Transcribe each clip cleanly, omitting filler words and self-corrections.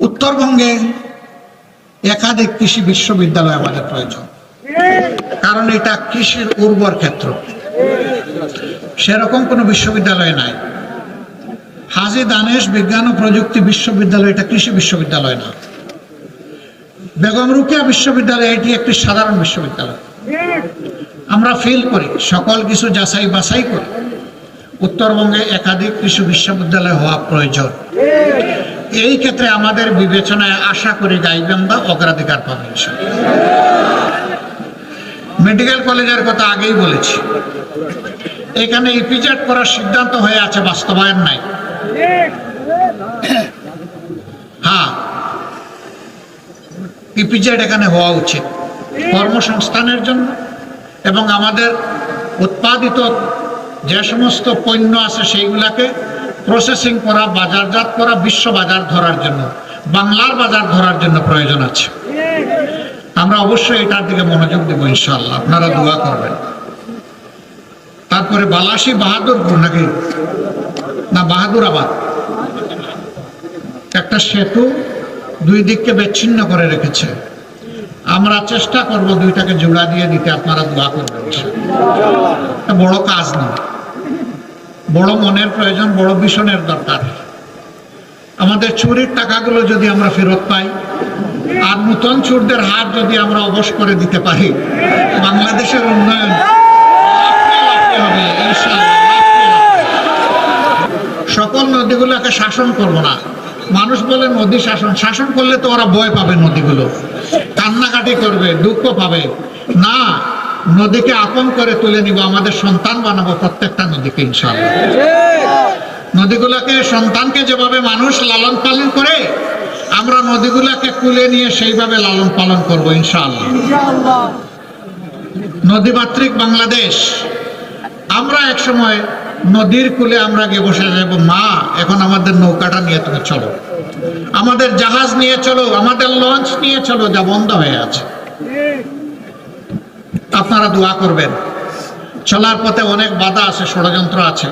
উত্তরবঙ্গে একাধিক কৃষি বিশ্ববিদ্যালয় আমাদের প্রয়োজন, কারণ এটা কৃষির উর্বর ক্ষেত্র। সেরকম কোনো বিশ্ববিদ্যালয় নাই। হাজী দানেশ বিজ্ঞান ও প্রযুক্তি বিশ্ববিদ্যালয় এটা কৃষি বিশ্ববিদ্যালয় না। বেগম রোকেয়া বিশ্ববিদ্যালয় এটি একটি সাধারণ বিশ্ববিদ্যালয়। আমরা ফিল করি, সকল কিছু যাচাই বাছাই করি, উত্তরবঙ্গে একাধিক কৃষি বিশ্ববিদ্যালয় হওয়া প্রয়োজন। এই ক্ষেত্রে আমাদের বিবেচনায় আশা করি গাইবান্ধা অগ্রাধিকার পাবে। মেডিকেল কলেজের কথা আগেই বলেছি, এখানে ইপিজেড করার সিদ্ধান্ত হয়ে আছে, বাস্তবায়ন নাই। হ্যাঁ, ইপিজেড এখানে হওয়া উচিত কর্মসংস্থানের জন্য, এবং আমাদের উৎপাদিত যে সমস্ত পণ্য আছে সেইগুলাকে প্রসেসিং করা, বাজারজাত করা, বিশ্ব বাজার ধরার জন্য, বাংলার বাজার ধরার জন্য প্রয়োজন আছে। আমরা অবশ্যই এটার দিকে মনোযোগ দেব ইনশাআল্লাহ, আপনারা দোয়া করবেন। তারপরে বালাসী বাহাদুরপুর নাকি না বাহাদুরাবাদ একটা সেতু দুই দিককে বিচ্ছিন্ন করে রেখেছে। আমরা চেষ্টা করব দুইটাকে জোড়া দিয়ে দিতে, আপনারা দোয়া করবেন। বড় কাজ না, বড় মনের প্রয়োজন, বড় ভীষণের দরকার। আমাদের চুরির টাকাগুলো যদি আমরা ফেরত পাই আর নতুন চোরদের হাত যদি আমরা অবশ করে দিতে পারি, বাংলাদেশের উন্নয়ন হবে ইনশাআল্লাহ। সকল নদীগুলোকে শাসন করব না। মানুষ বলে নদী শাসন, শাসন করলে তো ওরা ভয় পাবে, নদীগুলো কান্নাকাটি করবে, দুঃখ পাবে না। নদীকে আপন করে তুলে নিব, আমাদের সন্তান বানাবো প্রত্যেকটা নদীকে ইনশাআল্লাহ। নদীগুলোকে, সন্তানকে যেভাবে মানুষ লালন পালন করে, আমরা নদীগুলোকে কুলে নিয়ে সেইভাবে লালন পালন করব ইনশাআল্লাহ। নদীমাতৃক বাংলাদেশ। আমরা এক সময় নদীর কূলে আমরা গিয়ে বসে যাব, মা এখন আমাদের নৌকাটা নিয়ে তুমি চলো, আমাদের জাহাজ নিয়ে চলো, আমাদের লঞ্চ নিয়ে চলো, যা বন্ধ হয়ে আছে। আপনারা দোয়া করবেন। চলার পথে অনেক বাধা আছে, ষড়যন্ত্র আছে।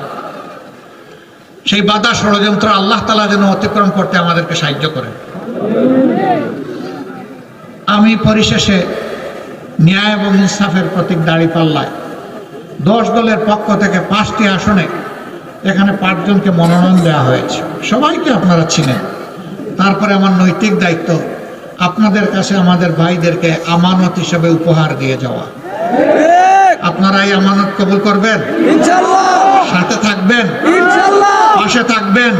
সেই বাধা ষড়যন্ত্র আল্লাহ তাআলা যেন অতিক্রম করতে আমাদেরকে সাহায্য করেন। আমি পরিশেষে ন্যায় এবং ইনসাফের প্রতীক দাঁড়িপাল্লায় 10 দলের পক্ষ থেকে 5টি আসনে এখানে 5 জনকে মনোনয়ন দেওয়া হয়েছে। সবাইকে আপনারা চিনেন। তারপরে আমার নৈতিক দায়িত্ব আপনাদের কাছে আমাদের ভাইদেরকে আমানত হিসেবে উপহার দিয়ে যাওয়া। আপনারা এই আমানত কবুল করবেন, সাথে থাকবেন, পাশে থাকবেন।